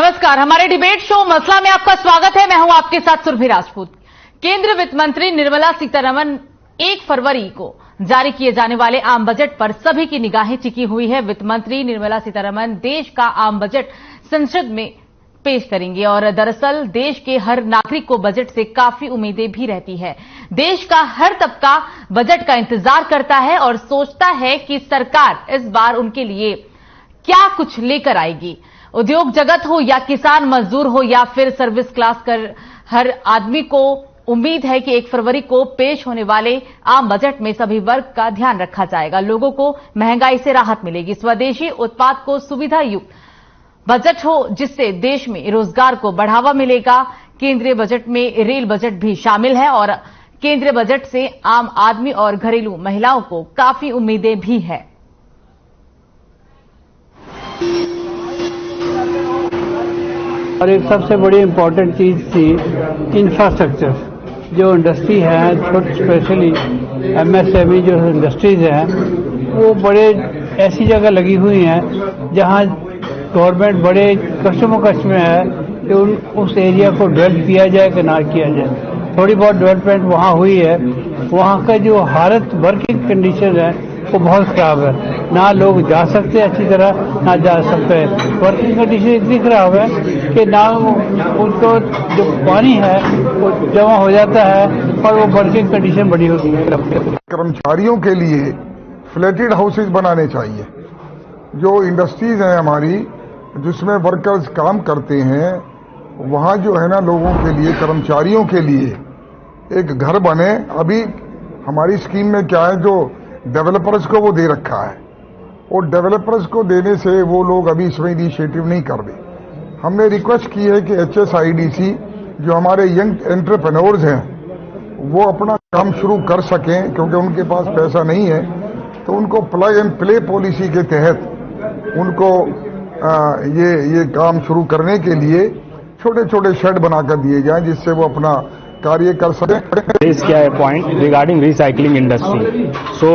नमस्कार, हमारे debate show मसला में आपका स्वागत है। मैं हूं आपके साथ सुरभि राजपूत। केंद्रीय वित्त मंत्री निर्मला सीतारमण 1 फरवरी को जारी किए जाने वाले आम बजट पर सभी की निगाहें टिकी हुई है। वित्त मंत्री निर्मला सीतारमण देश का आम बजट संसद में पेश करेंगे और दरअसल देश के हर नागरिक को बजट से काफी उम्मीदें भी रहती है। देश का हर तबका बजट का इंतजार करता है और सोचता है कि सरकार इस बार उनके लिए क्या कुछ लेकर आएगी। उद्योग जगत हो या किसान मजदूर हो या फिर सर्विस क्लास कर हर आदमी को उम्मीद है कि 1 फरवरी को पेश होने वाले आम बजट में सभी वर्ग का ध्यान रखा जाएगा। लोगों को महंगाई से राहत मिलेगी, स्वदेशी उत्पाद को सुविधा युक्त बजट हो जिससे देश में रोजगार को बढ़ावा मिलेगा। केंद्रीय बजट में रेल बजट भी शामिल है और केंद्रीय बजट से आम आदमी और घरेलू महिलाओं को काफी उम्मीदें भी है। और एक सबसे बड़ी इम्पोर्टेंट चीज थी इंफ्रास्ट्रक्चर। जो इंडस्ट्री है, छोटी स्पेशली एमएसएमई जो इंडस्ट्रीज हैं, वो बड़े ऐसी जगह लगी हुई हैं जहां गवर्नमेंट बड़े कष्ट में है कि उस एरिया को डेवलप किया जाए कि ना किया जाए। थोड़ी बहुत डेवलपमेंट वहां हुई है। वहां का जो हालत वर्किंग कंडीशन है वो बहुत खराब है। ना लोग जा सकते अच्छी तरह, ना जा सकते हैं। वर्किंग कंडीशन इतनी खराब है कि ना उनको जो पानी है वो जमा हो जाता है और वो वर्किंग कंडीशन बड़ी होती है। कर्मचारियों के लिए फ्लैटेड हाउसेज बनाने चाहिए। जो इंडस्ट्रीज हैं हमारी जिसमें वर्कर्स काम करते हैं, वहां जो है ना लोगों के लिए, कर्मचारियों के लिए एक घर बने। अभी हमारी स्कीम में क्या है, जो डेवलपर्स को वो दे रखा है और डेवलपर्स को देने से वो लोग अभी इसमें इनिशिएटिव नहीं कर रहे। हमने रिक्वेस्ट की है कि HSIDC जो हमारे यंग एंटरप्रेन्योर्स हैं वो अपना काम शुरू कर सकें, क्योंकि उनके पास पैसा नहीं है, तो उनको प्लग एंड प्ले पॉलिसी के तहत उनको ये काम शुरू करने के लिए छोटे छोटे शेड बनाकर दिए जाएं जिससे वो अपना कार्य कर सकें। इस क्या है पॉइंट रिगार्डिंग रिसाइकलिंग इंडस्ट्री। सो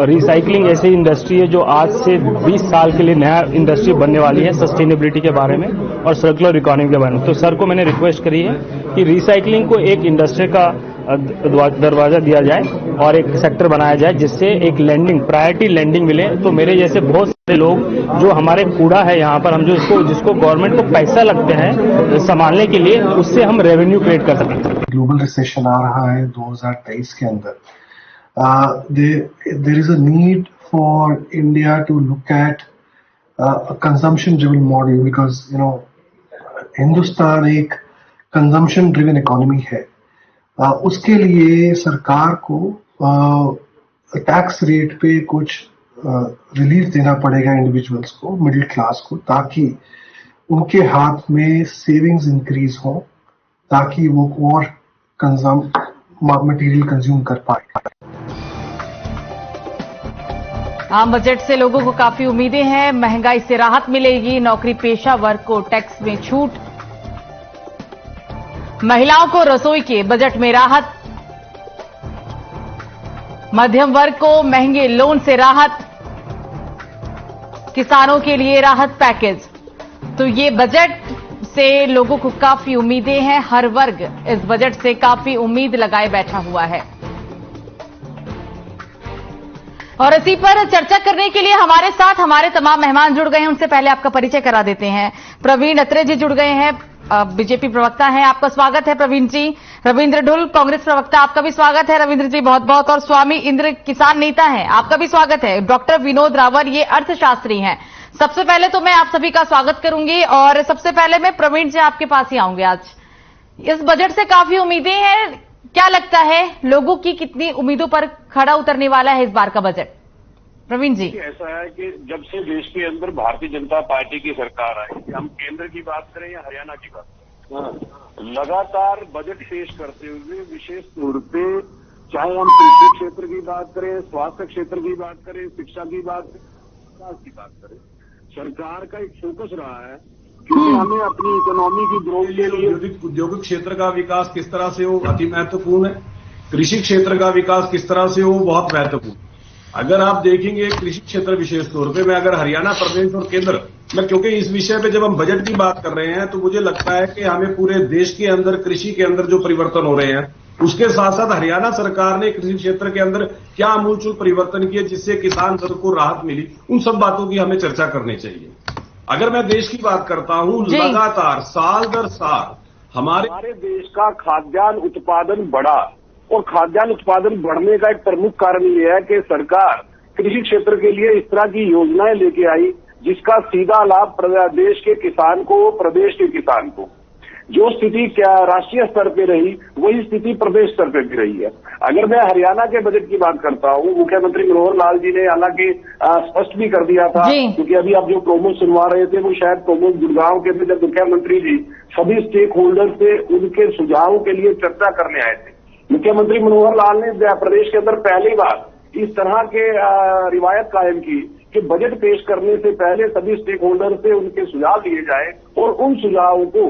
रिसाइकलिंग ऐसी इंडस्ट्री है जो आज से 20 साल के लिए नया इंडस्ट्री बनने वाली है, सस्टेनेबिलिटी के बारे में और सर्कुलर इकोनॉमी के बारे में। तो सर को मैंने रिक्वेस्ट करी है कि रिसाइकलिंग को एक इंडस्ट्री का दरवाजा दिया जाए और एक सेक्टर बनाया जाए जिससे एक लैंडिंग, प्रायोरिटी लैंडिंग मिले। तो मेरे जैसे बहुत सारे लोग जो हमारे कूड़ा है यहाँ पर, हम जो जिसको गवर्नमेंट को पैसा लगते हैं संभालने के लिए, उससे हम रेवेन्यू क्रिएट कर सकते हैं। ग्लोबल रिसेशन आ रहा है 2023 के अंदर। There is a need for India to look at consumption driven model, because Hindustan एक कंजम्पशन ड्रिवन इकोनॉमी है। उसके लिए सरकार को टैक्स रेट पे कुछ रिलीफ देना पड़ेगा इंडिविजुअल्स को, मिडिल क्लास को, ताकि उनके हाथ में सेविंग्स इंक्रीज हो, ताकि वो और मटेरियल कंज्यूम कर पाए। आम बजट से लोगों को काफी उम्मीदें हैं। महंगाई से राहत मिलेगी, नौकरी पेशा वर्ग को टैक्स में छूट, महिलाओं को रसोई के बजट में राहत, मध्यम वर्ग को महंगे लोन से राहत, किसानों के लिए राहत पैकेज। तो ये बजट से लोगों को काफी उम्मीदें हैं। हर वर्ग इस बजट से काफी उम्मीद लगाए बैठा हुआ है। और इसी पर चर्चा करने के लिए हमारे साथ हमारे तमाम मेहमान जुड़ गए हैं। उनसे पहले आपका परिचय करा देते हैं। प्रवीण अत्रे जी जुड़ गए हैं, बीजेपी प्रवक्ता हैं, आपका स्वागत है प्रवीण जी। रविंद्र ढुल कांग्रेस प्रवक्ता, आपका भी स्वागत है रविंद्र जी बहुत बहुत। और स्वामी इंद्र किसान नेता हैं, आपका भी स्वागत है। डॉक्टर विनोद रावल ये अर्थशास्त्री हैं। सबसे पहले तो मैं आप सभी का स्वागत करूंगी और सबसे पहले मैं प्रवीण जी आपके पास ही आऊंगी। आज इस बजट से काफी उम्मीदें हैं, क्या लगता है लोगों की कितनी उम्मीदों पर खड़ा उतरने वाला है इस बार का बजट? प्रवीण जी। ऐसा है कि जब से देश के अंदर भारतीय जनता पार्टी की सरकार आई, हम केंद्र की बात करें या हरियाणा की बात करें, लगातार बजट पेश करते हुए विशेष तौर पे चाहे हम कृषि क्षेत्र की बात करें, स्वास्थ्य क्षेत्र की बात करें, शिक्षा की बात करें, सरकार का एक फोकस रहा है क्योंकि हमें अपनी इकोनॉमी की ग्रोथ के लिए औद्योगिक क्षेत्र का विकास किस तरह से हो अति महत्वपूर्ण है, कृषि क्षेत्र का विकास किस तरह से हो बहुत महत्वपूर्ण। अगर आप देखेंगे कृषि क्षेत्र विशेष तौर पे, मैं अगर हरियाणा प्रदेश और केंद्र मैं क्योंकि इस विषय पे जब हम बजट की बात कर रहे हैं तो मुझे लगता है कि हमें पूरे देश के अंदर कृषि के अंदर जो परिवर्तन हो रहे हैं उसके साथ साथ हरियाणा सरकार ने कृषि क्षेत्र के अंदर क्या आमूलचूल परिवर्तन किए जिससे किसान वर्ग को राहत मिली, उन सब बातों की हमें चर्चा करनी चाहिए। अगर मैं देश की बात करता हूं, लगातार साल दर साल हमारे देश का खाद्यान्न उत्पादन बढ़ा और खाद्यान्न उत्पादन बढ़ने का एक प्रमुख कारण ये है कि सरकार कृषि क्षेत्र के लिए इस तरह की योजनाएं लेके आई जिसका सीधा लाभ देश के किसान को, प्रदेश के किसान को। जो स्थिति क्या राष्ट्रीय स्तर पे रही वही स्थिति प्रदेश स्तर पे भी रही है। अगर मैं हरियाणा के बजट की बात करता हूं, मुख्यमंत्री मनोहर लाल जी ने हालांकि स्पष्ट भी कर दिया था, क्योंकि अभी आप जो प्रोमो सुनवा रहे थे वो शायद प्रोमो गुड़गांव के थे जब मुख्यमंत्री जी सभी स्टेक होल्डर से उनके सुझावों के लिए चर्चा करने आए थे। मुख्यमंत्री मनोहर लाल ने प्रदेश के अंदर पहली बार इस तरह के रिवायत कायम की कि बजट पेश करने से पहले सभी स्टेक होल्डर से उनके सुझाव लिए जाए और उन सुझावों को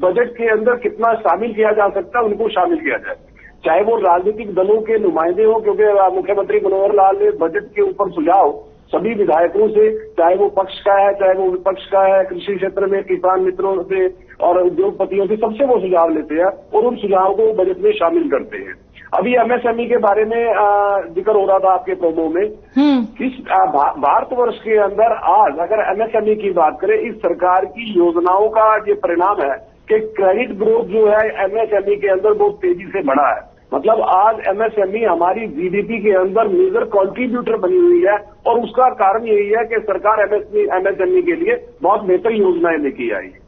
बजट के अंदर कितना शामिल किया जा सकता है उनको शामिल किया जाए, चाहे वो राजनीतिक दलों के नुमाइंदे हो, क्योंकि मुख्यमंत्री मनोहर लाल ने बजट के ऊपर सुझाव सभी विधायकों से, चाहे वो पक्ष का है चाहे वो विपक्ष का है, कृषि क्षेत्र में किसान मित्रों से और उद्योगपतियों से, सबसे वो सुझाव लेते हैं और उन सुझावों को बजट में शामिल करते हैं। अभी एमएसएमई के बारे में जिक्र हो रहा था आपके प्रोमो में। इस भारतवर्ष के अंदर आज अगर एमएसएमई की बात करें, इस सरकार की योजनाओं का ये परिणाम है कि क्रेडिट ग्रोथ जो है एमएसएमई के अंदर बहुत तेजी से बढ़ा है। मतलब आज एमएसएमई हमारी जीडीपी के अंदर मेजर कंट्रीब्यूटर बनी हुई है और उसका कारण यही है कि सरकार एमएसएमई के लिए बहुत बेहतर योजनाएं लेके आई है।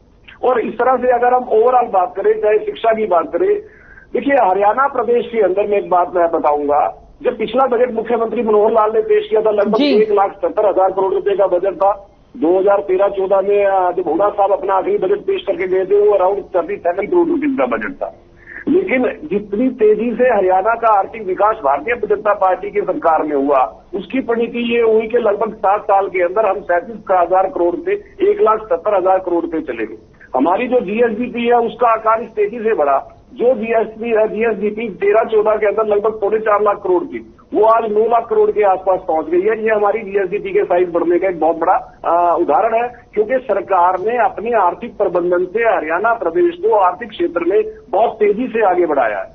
और इस तरह से अगर हम ओवरऑल बात करें, चाहे शिक्षा की बात करें, देखिए हरियाणा प्रदेश के अंदर में एक बात मैं बताऊंगा, जब पिछला बजट मुख्यमंत्री मनोहर लाल ने पेश किया था लगभग 1,70,000 करोड़ रुपए का बजट था। 2013-14 में जब हुडा साहब अपना आखिरी बजट पेश करके गए थे वो अराउंड 37 करोड़ रुपए का बजट था। लेकिन जितनी तेजी से हरियाणा का आर्थिक विकास भारतीय जनता पार्टी की सरकार में हुआ उसकी परिणति ये हुई कि लगभग 7 साल के अंदर हम 37,000 करोड़ से 1,70,000 करोड़ पे चले गए। हमारी जो जीएसडीपी है उसका आकार इस तेजी से बढ़ा। जो जीएसडीपी 13-14 के अंदर लगभग 4.5 लाख करोड़ थी वो आज 9 लाख करोड़ के आसपास पहुंच गई है। ये हमारी जीएसडीपी के साइज बढ़ने का एक बहुत बड़ा उदाहरण है, क्योंकि सरकार ने अपने आर्थिक प्रबंधन से हरियाणा प्रदेश को आर्थिक क्षेत्र में बहुत तेजी से आगे बढ़ाया है।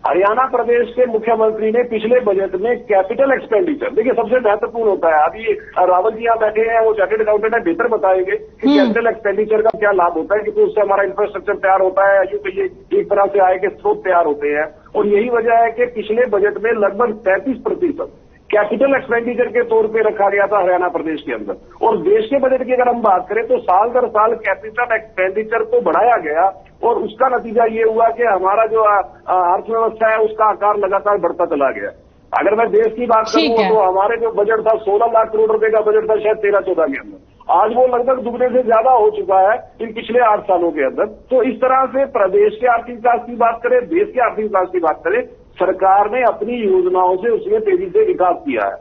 हरियाणा प्रदेश के मुख्यमंत्री ने पिछले बजट में कैपिटल एक्सपेंडिचर, देखिए सबसे महत्वपूर्ण होता है, अभी रावल जी यहाँ बैठे हैं, वो चार्टर्ड अकाउंटेंट है, बेहतर बताएंगे कि कैपिटल एक्सपेंडिचर का क्या लाभ होता है, क्योंकि उससे हमारा इंफ्रास्ट्रक्चर तैयार होता है, ये एक तरह से आय के स्रोत तैयार होते हैं। और यही वजह है कि पिछले बजट में लगभग 33% कैपिटल एक्सपेंडिचर के तौर पे रखा गया था हरियाणा प्रदेश के अंदर। और देश के बजट की अगर हम बात करें तो साल दर साल कैपिटल एक्सपेंडिचर को बढ़ाया गया और उसका नतीजा ये हुआ कि हमारा जो अर्थव्यवस्था है उसका आकार लगातार बढ़ता चला गया। अगर मैं देश की बात करूं तो हमारे जो बजट था 16 लाख करोड़ रुपए का बजट था शायद 13-14 के अंदर, आज वो लगभग दुगने से ज्यादा हो चुका है इन पिछले 8 सालों के अंदर। तो इस तरह से प्रदेश के आर्थिक विकास की बात करें, देश के आर्थिक विकास की बात करें, सरकार ने अपनी योजनाओं से उसमें तेजी से विकास किया है।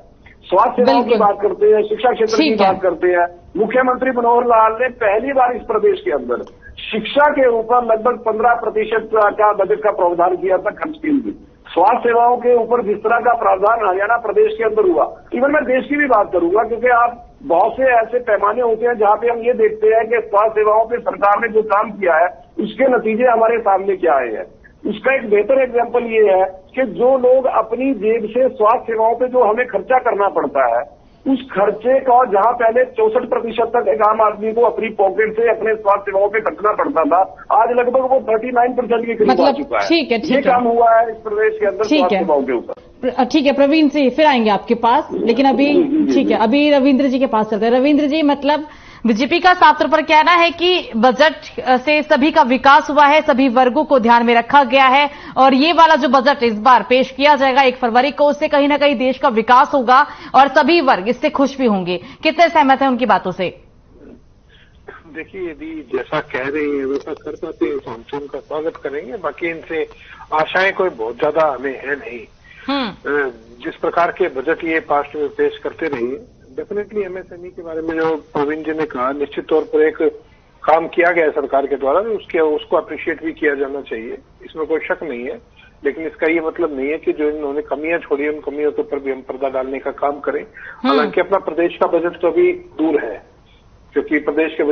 स्वास्थ्य सेवाओं की बात करते हैं, शिक्षा क्षेत्र की बात करते हैं, मुख्यमंत्री मनोहर लाल ने पहली बार इस प्रदेश के अंदर शिक्षा के ऊपर लगभग 15% का बजट का प्रावधान किया था खर्च के लिए। स्वास्थ्य सेवाओं के ऊपर जिस तरह का प्रावधान हरियाणा प्रदेश के अंदर हुआ, इवन मैं देश की भी बात करूंगा, क्योंकि आप बहुत से ऐसे पैमाने होते हैं जहां पे हम ये देखते हैं कि स्वास्थ्य सेवाओं पे सरकार ने जो काम किया है उसके नतीजे हमारे सामने क्या आए हैं। उसका एक बेहतर एग्जाम्पल ये है कि जो लोग अपनी जेब से स्वास्थ्य सेवाओं पे जो हमें खर्चा करना पड़ता है उस खर्चे का, जहां पहले 64% तक एक आम आदमी को अपनी पॉकेट से अपने स्वास्थ्य सेवाओं पे खर्चना पड़ता था, आज लगभग वो 39% के करीब आ चुका है। ठीक है, ये काम हुआ है इस प्रदेश के अंदर स्वास्थ्य सेवाओं के ऊपर। ठीक है प्रवीण जी, फिर आएंगे आपके पास, लेकिन अभी ठीक है, अभी रविंद्र जी के पास चलते हैं। रविंद्र जी, मतलब बीजेपी का साफ तौर पर कहना है कि बजट से सभी का विकास हुआ है, सभी वर्गों को ध्यान में रखा गया है और ये वाला जो बजट इस बार पेश किया जाएगा 1 फरवरी को, उससे कहीं ना कहीं देश का विकास होगा और सभी वर्ग इससे खुश भी होंगे। कितने सहमत हैं उनकी बातों से? देखिए, यदि जैसा कह रही है वैसा कर पाते हैं तो हम उनका स्वागत करेंगे। बाकी इनसे आशाएं कोई बहुत ज्यादा हमें है नहीं। जिस प्रकार के बजट ये पास्ट में पेश करते रहिए, डेफिनेटली एमएसएमई के बारे में जो प्रवीण जी ने कहा, निश्चित तौर पर एक काम किया गया है सरकार के द्वारा, उसको अप्रिशिएट भी किया जाना चाहिए, इसमें कोई शक नहीं है। लेकिन इसका ये मतलब नहीं है कि जो इन्होंने कमियां छोड़ी उन कमियों के ऊपर भी हम पर्दा डालने का काम करें। हालांकि अपना प्रदेश का बजट तो अभी दूर है, क्योंकि प्रदेश के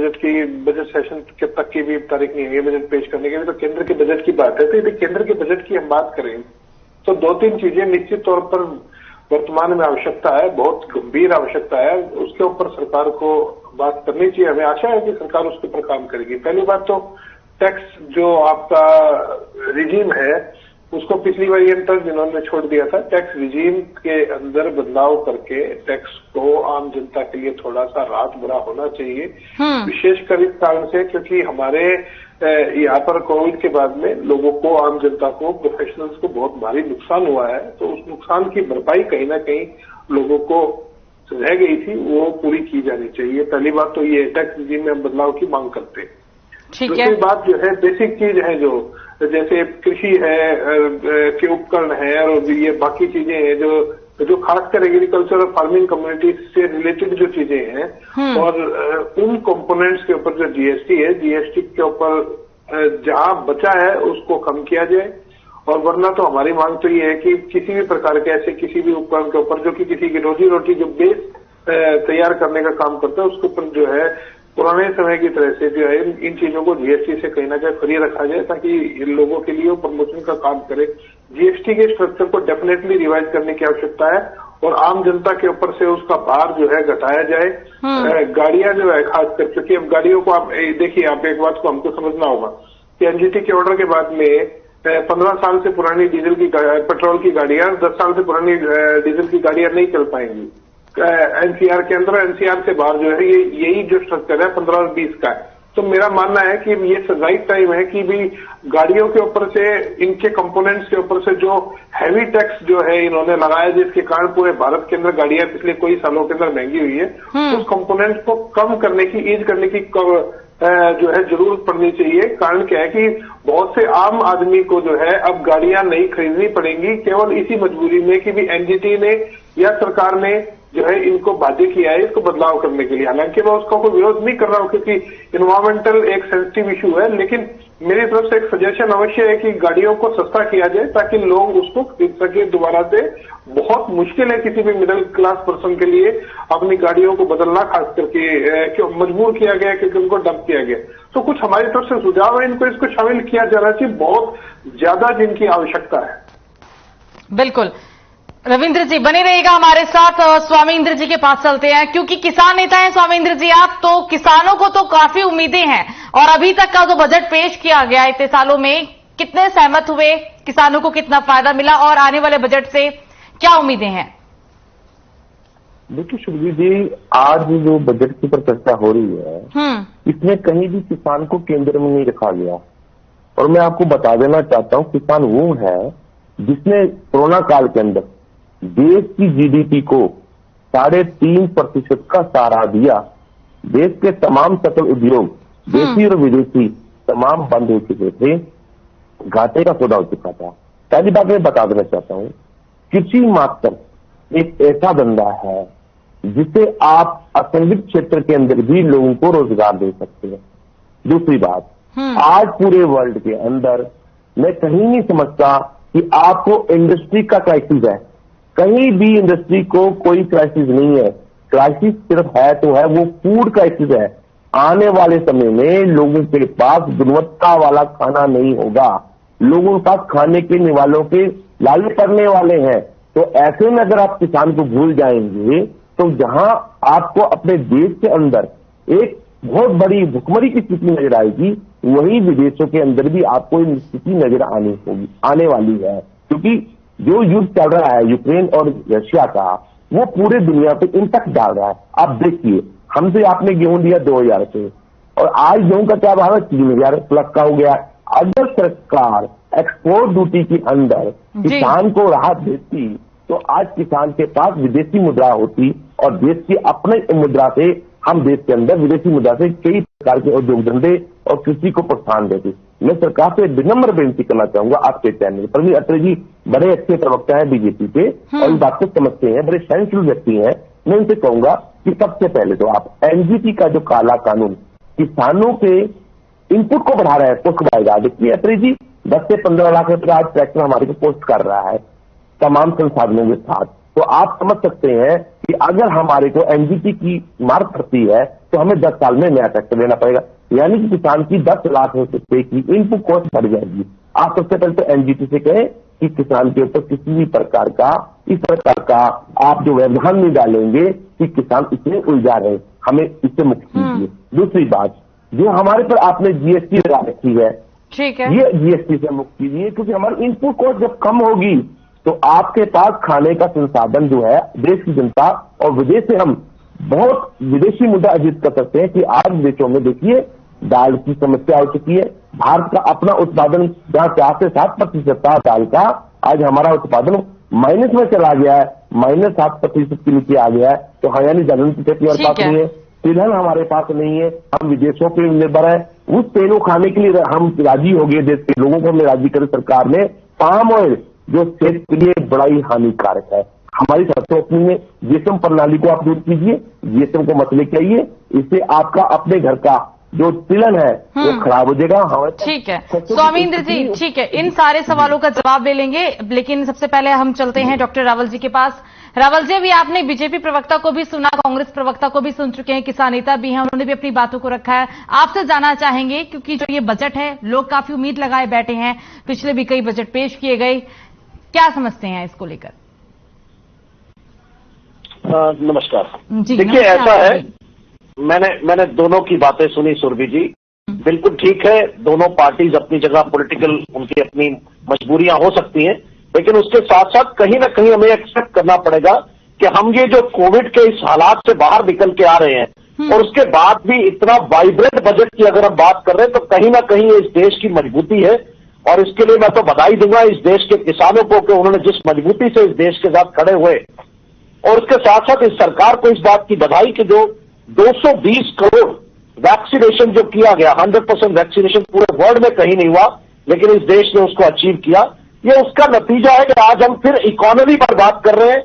बजट सेशन के तक की भी तारीख नहीं है बजट पेश करने की, तो केंद्र के बजट की बात है। तो यदि केंद्र के बजट की हम बात करें तो 2-3 चीजें निश्चित तौर पर वर्तमान में आवश्यकता है, बहुत गंभीर आवश्यकता है, उसके ऊपर सरकार को बात करनी चाहिए। हमें आशा है कि सरकार उसके ऊपर काम करेगी। पहली बात तो टैक्स जो आपका रिजीम है उसको पिछली वेरिएंट तक जिन्होंने छोड़ दिया था, टैक्स रिजीम के अंदर बदलाव करके टैक्स को आम जनता के लिए थोड़ा सा राहत भरा होना चाहिए, विशेषकर इस कारण से क्योंकि हमारे यहाँ पर कोविड के बाद में लोगों को, आम जनता को, प्रोफेशनल्स को बहुत भारी नुकसान हुआ है। तो उस नुकसान की भरपाई कहीं ना कहीं लोगों को रह गई थी, वो पूरी की जानी चाहिए। पहली बात तो ये टैक्स रिजीम में बदलाव की मांग करते हैं। दूसरी बात जो है बेसिक चीज है, जो जैसे कृषि है के उपकरण है और ये बाकी चीजें हैं जो खासकर एग्रीकल्चर और फार्मिंग कम्युनिटी से रिलेटेड जो चीजें हैं और उन कंपोनेंट्स के ऊपर जो जीएसटी है, जीएसटी के ऊपर जहां बचा है उसको कम किया जाए। और वरना तो हमारी मांग तो ये है कि किसी भी प्रकार के ऐसे किसी भी उपकरण के ऊपर जो कि किसी की रोजी रोटी जो बेस तैयार करने का काम करता है उसके ऊपर जो है पुराने समय की तरह से जो है इन चीजों को जीएसटी से कहीं ना कहीं फ्री रखा जाए ताकि इन लोगों के लिए वो प्रमोशन का काम करे। जीएसटी के स्ट्रक्चर को डेफिनेटली रिवाइज करने की आवश्यकता है और आम जनता के ऊपर से उसका भार जो है घटाया जाए। गाड़ियां जो है खासकर, क्योंकि अब गाड़ियों को आप देखिए, आप एक बात को हमको समझना होगा कि एनजीटी के ऑर्डर के बाद में 15 साल से पुरानी पेट्रोल की गाड़ियां, 10 साल से पुरानी डीजल की गाड़ियां नहीं चल पाएंगी एनसीआर के अंदर। एनसीआर से बाहर जो है यही जो स्ट्रक्चर है 15 और 20 का है। तो मेरा मानना है कि ये राइट टाइम है कि भी गाड़ियों के ऊपर से, इनके कंपोनेंट्स के ऊपर से जो हैवी टैक्स जो है इन्होंने लगाया, जिसके कारण पूरे भारत के अंदर गाड़ियां पिछले कई सालों के अंदर महंगी हुई है, उस कंपोनेंट्स को कम करने की, ईज करने की जो है जरूरत पड़नी चाहिए। कारण क्या है कि बहुत से आम आदमी को जो है अब गाड़ियां नहीं खरीदनी पड़ेंगी केवल इसी मजबूरी में कि भी एनजीटी ने या सरकार ने जो है इनको बाध्य किया है इसको बदलाव करने के लिए। हालांकि मैं उसका कोई विरोध नहीं कर रहा हूं क्योंकि इन्वायरमेंटल एक सेंसिटिव इशू है, लेकिन मेरी तरफ से एक सजेशन अवश्य है कि गाड़ियों को सस्ता किया जाए ताकि लोग उसको खरीद सके दोबारा से। बहुत मुश्किल है किसी भी मिडिल क्लास पर्सन के लिए अपनी गाड़ियों को बदलना, खास करके क्यों मजबूर किया गया क्योंकि उनको डंप किया गया। तो कुछ हमारी तरफ से सुझाव है, इनको इसको शामिल किया जाना चाहिए, बहुत ज्यादा जिनकी आवश्यकता है। बिल्कुल रविंद्र जी बने रहिएगा हमारे साथ। स्वामी इंद्र जी के पास चलते हैं क्योंकि किसान नेता हैं स्वामी इंद्र जी आप, तो किसानों को तो काफी उम्मीदें हैं और अभी तक का जो बजट पेश किया गया इतने सालों में, कितने सहमत हुए, किसानों को कितना फायदा मिला और आने वाले बजट से क्या उम्मीदें हैं? देखिए सुरभि जी, आज जो बजट के ऊपर चर्चा हो रही है इसमें कहीं भी किसान को केंद्र में नहीं रखा गया। और मैं आपको बता देना चाहता हूं, किसान वो है जिसने कोरोना काल के अंदर देश की जीडीपी को 3.5% का सहारा दिया। देश के तमाम सकल उद्योग, देशी और विदेशी, तमाम बंद हो चुके थे, घाटे का सौदा हो चुका था। पहली बात मैं बता देना चाहता हूं, कृषि मात्र एक ऐसा धंधा है जिसे आप असंगठित क्षेत्र के अंदर भी लोगों को रोजगार दे सकते हैं। दूसरी बात, आज पूरे वर्ल्ड के अंदर मैं कहीं नहीं समझता कि आपको इंडस्ट्री का क्राइसिस है। कहीं भी इंडस्ट्री को कोई क्राइसिस नहीं है। क्राइसिस सिर्फ है तो है वो फूड क्राइसिस है। आने वाले समय में लोगों के पास गुणवत्ता वाला खाना नहीं होगा, लोगों के पास खाने के वालों के लाले पड़ने वाले हैं। तो ऐसे में अगर आप किसान को भूल जाएंगे तो जहां आपको अपने देश के अंदर एक बहुत बड़ी भुखमरी की स्थिति नजर आएगी, वही विदेशों के अंदर भी आपको ये स्थिति नजर आने वाली है। क्योंकि जो युद्ध चल रहा है यूक्रेन और रशिया का, वो पूरे दुनिया पे इंपैक्ट डाल रहा है। आप देखिए, हमसे आपने गेहूं लिया 2000 से और आज गेहूं का क्या भाव है, 3000 प्लस का हो गया। अगर सरकार एक्सपोर्ट ड्यूटी के अंदर किसान को राहत देती तो आज किसान के पास विदेशी मुद्रा होती और देश की अपने मुद्रा से, हम देश के अंदर विदेशी मुद्रा से कई प्रकार के उद्योग धंधे और कृषि को प्रोत्साहन देते। मैं सरकार से विनम्र बेनती करना चाहूंगा आपके चैनल पर। प्रवीण अत्रे जी बड़े अच्छे प्रवक्ता है बीजेपी के और इस बात को समझते हैं, बड़े सहनशील व्यक्ति हैं। मैं उनसे कहूंगा कि सबसे पहले तो आप एनजीटी का जो काला कानून किसानों के इनपुट को बढ़ा रहा है, पोस्ट बढ़ाएगा। देखिए अत्रे जी, 10 से 15 लाख रुपए आज ट्रैक्टर हमारे को पोस्ट कर रहा है तमाम संसाधनों के साथ। तो आप समझ सकते हैं कि अगर हमारे को एनजीटी की मार पड़ती है तो हमें 10 साल में नया ट्रैक्टर लेना पड़ेगा, यानी कि किसान की 10 लाख रुपए की इनपुट कॉस्ट बढ़ जाएगी। आप सबसे पहले तो एनजीटी से कहें कि किसान के ऊपर किसी भी प्रकार का इस प्रकार का आप जो व्यवधान नहीं डालेंगे कि किसान इसमें उलझा रहे, हमें इससे मुक्त कीजिए। दूसरी बात, जो हमारे पर आपने जीएसटी लगा रखी है, ठीक है, ये जीएसटी से मुक्त कीजिए, क्योंकि हमारी इनपुट कॉस्ट जब कम होगी तो आपके पास खाने का संसाधन जो है देश की जनता और विदेश से हम बहुत विदेशी मुद्दा अर्जित कर सकते हैं कि आज देशों में देखिए दाल की समस्या हो चुकी है। भारत का अपना उत्पादन जहां 4 से 7% था दाल का, आज हमारा उत्पादन माइनस में चला गया है, -7% के नीचे आ गया है। तो हाँ, यानी दलहन की खेती हमारे पास नहीं है, तिलहन हमारे पास नहीं है, हम विदेशों पर निर्भर है। उस तेल को खाने के लिए हम राजी हो गए, देश के लोगों को हमने राजी करे सरकार ने। पाम ऑयल जो सेहत के लिए बड़ा ही हानिकारक है, हमारी सरसों अपनी में जीएसएम प्रणाली को आप दूर कीजिए, जीएसएम को मत लेके आइए, इससे आपका अपने घर का जो तिलहन है वो खराब हो जाएगा। ठीक है स्वामींद्र जी, ठीक है, इन सारे सवालों का जवाब ले लेंगे, लेकिन सबसे पहले हम चलते हैं डॉक्टर रावल जी के पास। रावल जी, अभी आपने बीजेपी प्रवक्ता को भी सुना, कांग्रेस प्रवक्ता को भी सुन चुके हैं, किसान नेता भी हैं, उन्होंने भी अपनी बातों को रखा है। आपसे जानना चाहेंगे, क्योंकि जो ये बजट है लोग काफी उम्मीद लगाए बैठे हैं, पिछले भी कई बजट पेश किए गए, क्या समझते हैं इसको लेकर? नमस्कार। देखिए, ऐसा है, मैंने दोनों की बातें सुनी सुरभि जी, बिल्कुल ठीक है, दोनों पार्टीज अपनी जगह पॉलिटिकल उनकी अपनी मजबूरियां हो सकती हैं, लेकिन उसके साथ साथ कहीं ना कहीं हमें एक्सेप्ट करना पड़ेगा कि हम ये जो कोविड के इस हालात से बाहर निकल के आ रहे हैं और उसके बाद भी इतना वाइब्रेंट बजट की अगर हम बात कर रहे हैं तो कहीं ना कहीं इस देश की मजबूती है। और इसके लिए मैं तो बधाई दूंगा इस देश के किसानों को कि उन्होंने जिस मजबूती से इस देश के साथ खड़े हुए, और उसके साथ साथ इस सरकार को इस बात की बधाई कि जो 220 करोड़ वैक्सीनेशन जो किया गया, 100% वैक्सीनेशन पूरे वर्ल्ड में कहीं नहीं हुआ, लेकिन इस देश ने उसको अचीव किया। ये उसका नतीजा है कि आज हम फिर इकोनॉमी पर बात कर रहे हैं,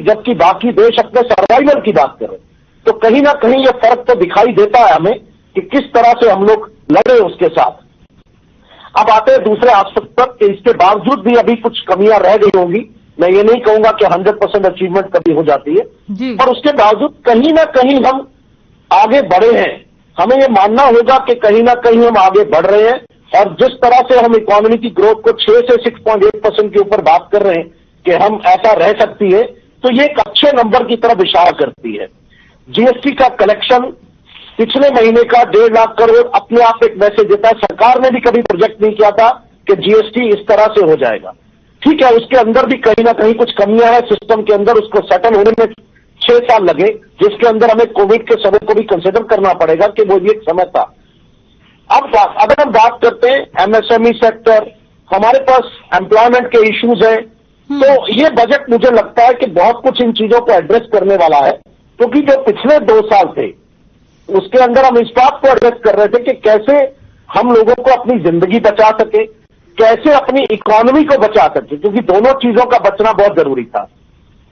जबकि बाकी देश अपने सर्वाइवल की बात कर रहे हैं। तो कहीं ना कहीं ये फर्क तो दिखाई देता है हमें कि किस तरह से हम लोग लड़े उसके साथ। अब आते हैं दूसरे आस्पेक्ट पर कि इसके बावजूद भी अभी कुछ कमियां रह गई होंगी। मैं ये नहीं कहूंगा कि 100% अचीवमेंट कभी हो जाती है, पर उसके बावजूद कहीं ना कहीं हम आगे बढ़े हैं। हमें ये मानना होगा कि कहीं ना कहीं हम आगे बढ़ रहे हैं, और जिस तरह से हम इकोनॉमी की ग्रोथ को 6 से 6.8% के ऊपर बात कर रहे हैं कि हम ऐसा रह सकती है, तो ये एक अच्छे नंबर की तरफ इशारा करती है। जीएसटी का कलेक्शन पिछले महीने का 1.5 लाख करोड़ अपने आप एक मैसेज देता है। सरकार ने भी कभी प्रोजेक्ट नहीं किया था कि जीएसटी इस तरह से हो जाएगा। ठीक है, उसके अंदर भी कहीं ना कहीं कुछ कमियां हैं सिस्टम के अंदर, उसको सेटल होने में 6 साल लगे, जिसके अंदर हमें कोविड के समय को भी कंसिडर करना पड़ेगा कि वो एक समय था। अब अगर हम बात करते हैं एमएसएमई सेक्टर, हमारे पास एम्प्लॉयमेंट के इश्यूज हैं, तो ये बजट मुझे लगता है कि बहुत कुछ इन चीजों को एड्रेस करने वाला है, क्योंकि जो पिछले 2 साल थे उसके अंदर हम इस बात को एड्रेस कर रहे थे कि कैसे हम लोगों को अपनी जिंदगी बचा सके, कैसे अपनी इकोनॉमी को बचा सके, क्योंकि दोनों चीजों का बचना बहुत जरूरी था।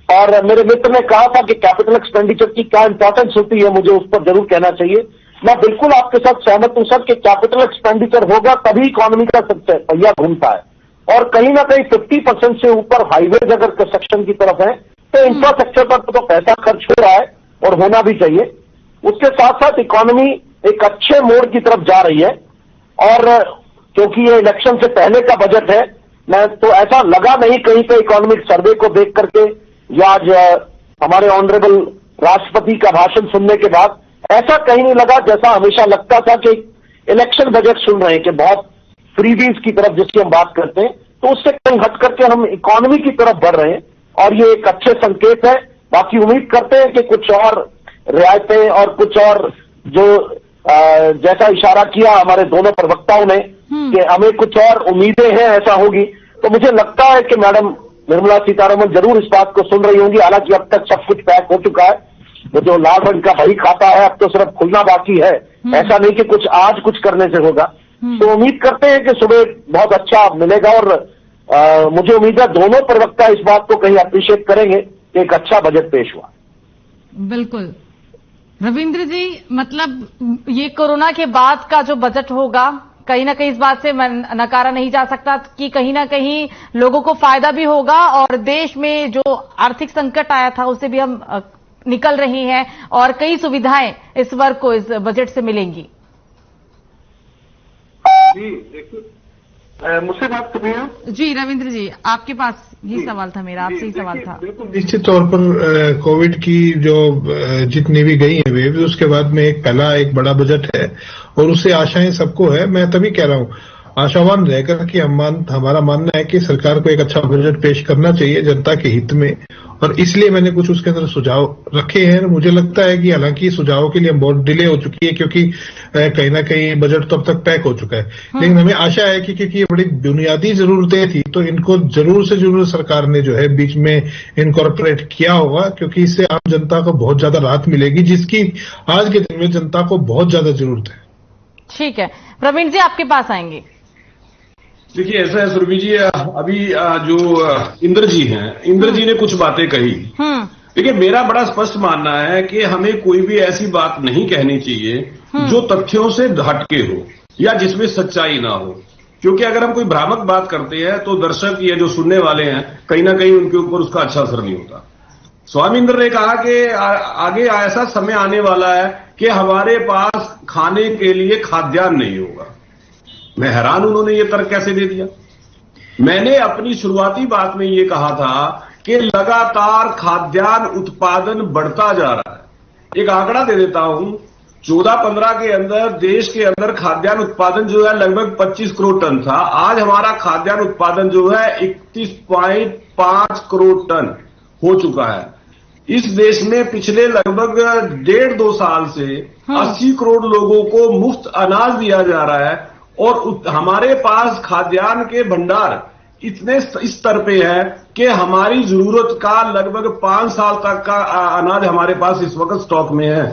और मेरे मित्र ने कहा था कि कैपिटल एक्सपेंडिचर की क्या इंपॉर्टेंस होती है, मुझे उस पर जरूर कहना चाहिए। मैं बिल्कुल आपके साथ सहमत हूं सर कि कैपिटल एक्सपेंडिचर होगा तभी इकोनॉमी का पहिया घूमता है। और कहीं ना कहीं 50% से ऊपर हाईवेज अगर कंस्ट्रक्शन की तरफ है तो इंफ्रास्ट्रक्चर पर तो पैसा खर्च हो रहा है और होना भी चाहिए। उसके साथ साथ इकोनॉमी एक अच्छे मोड़ की तरफ जा रही है, और क्योंकि ये इलेक्शन से पहले का बजट है, मैं तो ऐसा लगा नहीं कहीं पे इकोनॉमिक सर्वे को देख करके या आज हमारे ऑनरेबल राष्ट्रपति का भाषण सुनने के बाद ऐसा कहीं नहीं लगा, जैसा हमेशा लगता था कि इलेक्शन बजट सुन रहे हैं कि बहुत फ्रीबीज की तरफ जिसकी हम बात करते हैं, तो उससे कहीं हट करके हम इकोनॉमी की तरफ बढ़ रहे हैं, और ये एक अच्छे संकेत है। बाकी उम्मीद करते हैं कि कुछ और रियायतें और कुछ और जो जैसा इशारा किया हमारे दोनों प्रवक्ताओं ने कि हमें कुछ और उम्मीदें हैं ऐसा होगी, तो मुझे लगता है कि मैडम निर्मला सीतारमण जरूर इस बात को सुन रही होंगी। हालांकि अब तक सब कुछ पैक हो चुका है, वो जो लाल रंग का बही खाता है अब तो सिर्फ खुलना बाकी है, ऐसा नहीं कि कुछ आज कुछ करने से होगा। तो उम्मीद करते हैं कि सुबह बहुत अच्छा मिलेगा, और मुझे उम्मीद है दोनों प्रवक्ता इस बात को कहीं अप्रिशिएट करेंगे कि एक अच्छा बजट पेश हुआ। बिल्कुल रविंद्र जी, मतलब ये कोरोना के बाद का जो बजट होगा, कहीं ना कहीं इस बात से नकारा नहीं जा सकता कि कहीं ना कहीं लोगों को फायदा भी होगा, और देश में जो आर्थिक संकट आया था उसे भी हम निकल रही हैं और कई सुविधाएं इस वर्ग को इस बजट से मिलेंगी। जी देखिए, मुझसे बात कर रहे हैं? जी रविंद्र जी, आपके पास ही सवाल था मेरा, आपसे ही सवाल था। बिल्कुल निश्चित तौर पर कोविड की जो जितनी भी गई है वेव, उसके बाद में एक बड़ा बजट है और उससे आशाएं सबको है। मैं तभी कह रहा हूं आशावान रहकर कि हमारा मानना है कि सरकार को एक अच्छा बजट पेश करना चाहिए जनता के हित में, और इसलिए मैंने कुछ उसके अंदर सुझाव रखे हैं। मुझे लगता है कि हालांकि सुझावों के लिए हम बहुत डिले हो चुकी है, क्योंकि कहीं ना कहीं बजट तो अब तक पैक हो चुका है, लेकिन हमें आशा है कि क्योंकि ये बड़ी बुनियादी जरूरतें थी तो इनको जरूर से जरूर सरकार ने जो है बीच में इनकॉर्पोरेट किया होगा, क्योंकि इससे आम जनता को बहुत ज्यादा राहत मिलेगी, जिसकी आज के दिन में जनता को बहुत ज्यादा जरूरत है। ठीक है, प्रवीण जी आपके पास आएंगे। देखिए ऐसा है सुरभि जी, अभी जो इंद्र जी हैं, इंद्र जी ने कुछ बातें कही। देखिए मेरा बड़ा स्पष्ट मानना है कि हमें कोई भी ऐसी बात नहीं कहनी चाहिए जो तथ्यों से हटके हो या जिसमें सच्चाई ना हो, क्योंकि अगर हम कोई भ्रामक बात करते हैं तो दर्शक या जो सुनने वाले हैं कहीं ना कहीं उनके ऊपर उसका अच्छा असर नहीं होता। स्वामी इंद्र ने कहा कि आगे ऐसा समय आने वाला है कि हमारे पास खाने के लिए खाद्यान्न नहीं होगा। मैं हैरान उन्होंने ये तर्क कैसे दे दिया। मैंने अपनी शुरुआती बात में ये कहा था कि लगातार खाद्यान्न उत्पादन बढ़ता जा रहा है। एक आंकड़ा दे देता हूं, 14-15 के अंदर देश के अंदर खाद्यान्न उत्पादन जो है लगभग 25 करोड़ टन था। आज हमारा खाद्यान्न उत्पादन जो है 31.5 करोड़ टन हो चुका है। इस देश में पिछले लगभग 1.5-2 साल से 80 करोड़ लोगों को मुफ्त अनाज दिया जा रहा है और हमारे पास खाद्यान्न के भंडार इतने इस स्तर पे है कि हमारी जरूरत का लगभग 5 साल तक का अनाज हमारे पास इस वक्त स्टॉक में है।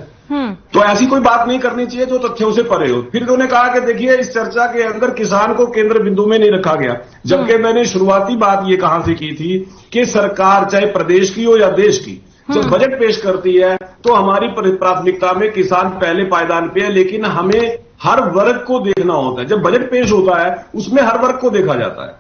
तो ऐसी कोई बात नहीं करनी चाहिए जो तथ्यों से परे हो। फिर उन्होंने कहा कि देखिए इस चर्चा के अंदर किसान को केंद्र बिंदु में नहीं रखा गया, जबकि मैंने शुरुआती बात ये कहां से की थी कि सरकार चाहे प्रदेश की हो या देश की जब बजट पेश करती है तो हमारी प्राथमिकता में किसान पहले पायदान पे है, लेकिन हमें हर वर्ग को देखना होता है। जब बजट पेश होता है उसमें हर वर्ग को देखा जाता है।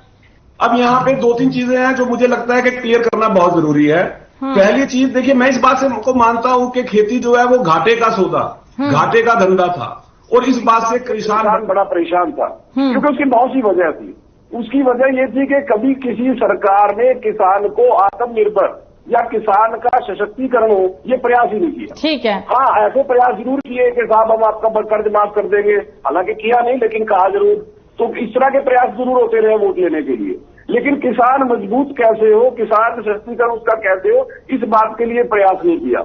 अब यहाँ पे 2-3 चीजें हैं जो मुझे लगता है कि क्लियर करना बहुत जरूरी है। पहली चीज देखिए, मैं इस बात से को मानता हूं कि खेती जो है वो घाटे का सौदा, घाटे का धंधा था और इस बात से किसान बड़ा परेशान था क्योंकि उसकी बहुत सी वजह थी। उसकी वजह ये थी कि कभी किसी सरकार ने किसान को आत्मनिर्भर या किसान का सशक्तिकरण हो ये प्रयास ही नहीं किया। ठीक है, हाँ ऐसे प्रयास जरूर किए कि साहब हम आपका कर्ज माफ कर देंगे, हालांकि किया नहीं लेकिन कहा जरूर। तो इस तरह के प्रयास जरूर होते रहे वोट लेने के लिए, लेकिन किसान मजबूत कैसे हो, किसान सशक्तिकरण उसका कैसे हो, इस बात के लिए प्रयास नहीं किया।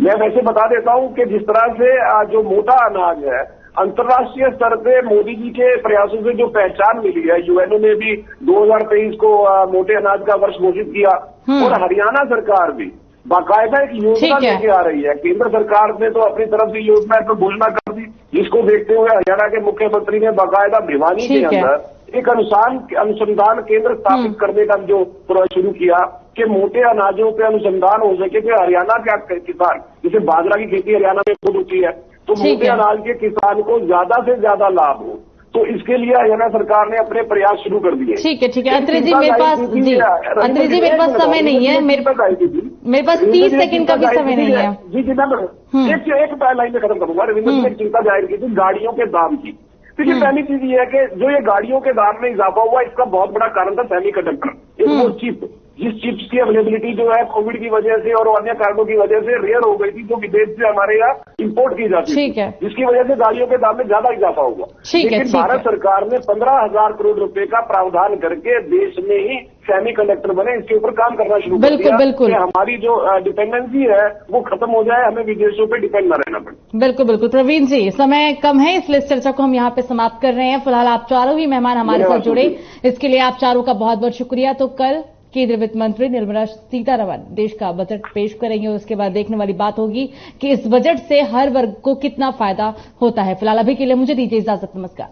मैं वैसे बता देता हूं कि जिस तरह से जो मोटा अनाज है अंतर्राष्ट्रीय स्तर पे मोदी जी के प्रयासों से जो पहचान मिली है, यूएनओ ने भी 2023 को मोटे अनाज का वर्ष घोषित किया और हरियाणा सरकार भी बाकायदा एक योजना लेके आ रही है। केंद्र सरकार ने तो अपनी तरफ से योजना तो घोषणा कर दी, जिसको देखते हुए हरियाणा के मुख्यमंत्री ने बाकायदा भिवानी के अंदर एक अनुसंधान केंद्र स्थापित करने का जो शुरू किया कि मोटे अनाजों पे अनुसंधान हो सके कि हरियाणा का किसान, जैसे बाजरा की खेती हरियाणा में खुद होती है, तो मोटे अनाज के किसान को ज्यादा से ज्यादा लाभ हो, तो इसके लिए हरियाणा सरकार ने अपने प्रयास शुरू कर दिए। ठीक है ठीक है अंतरी जी, मेरे पास अंतरी जी मेरे पास समय नहीं है, मेरे पास 30 सेकंड का भी समय नहीं है। जी जी मैं एक लाइन में खत्म करूंगा। रविंद्र जी ने एक चिंता जाहिर की थी गाड़ियों के दाम की। देखिए पहली चीज ये है कि जो ये गाड़ियों के दाम में इजाफा हुआ इसका बहुत बड़ा कारण था सेमीकंडक्टर, एक वो चिप, जिस चिप्स की अवेलेबिलिटी जो है कोविड की वजह से और अन्य कारणों की वजह से रेयर हो गई थी, जो विदेश से हमारे यहाँ इंपोर्ट की जाती थी, जिसकी वजह से गाड़ियों के दाम में ज्यादा इजाफा हुआ। लेकिन भारत सरकार ने 15,000 करोड़ रुपए का प्रावधान करके देश में ही सेमीकंडक्टर बने, इसके ऊपर काम करना शुरू कर दिया कि हमारी जो डिपेंडेंसी है वो खत्म हो जाए, हमें विदेशों पे डिपेंड न रहना पड़े। बिल्कुल बिल्कुल। प्रवीण जी समय कम है इसलिए इस चर्चा को हम यहाँ पे समाप्त कर रहे हैं। फिलहाल आप चारों ही मेहमान हमारे साथ जुड़े, इसके लिए आप चारों का बहुत बहुत शुक्रिया। तो कल केंद्रीय वित्त मंत्री निर्मला सीतारमण देश का बजट पेश करेंगे और उसके बाद देखने वाली बात होगी कि इस बजट से हर वर्ग को कितना फायदा होता है। फिलहाल अभी के लिए मुझे दीजिए इजाजत, नमस्कार।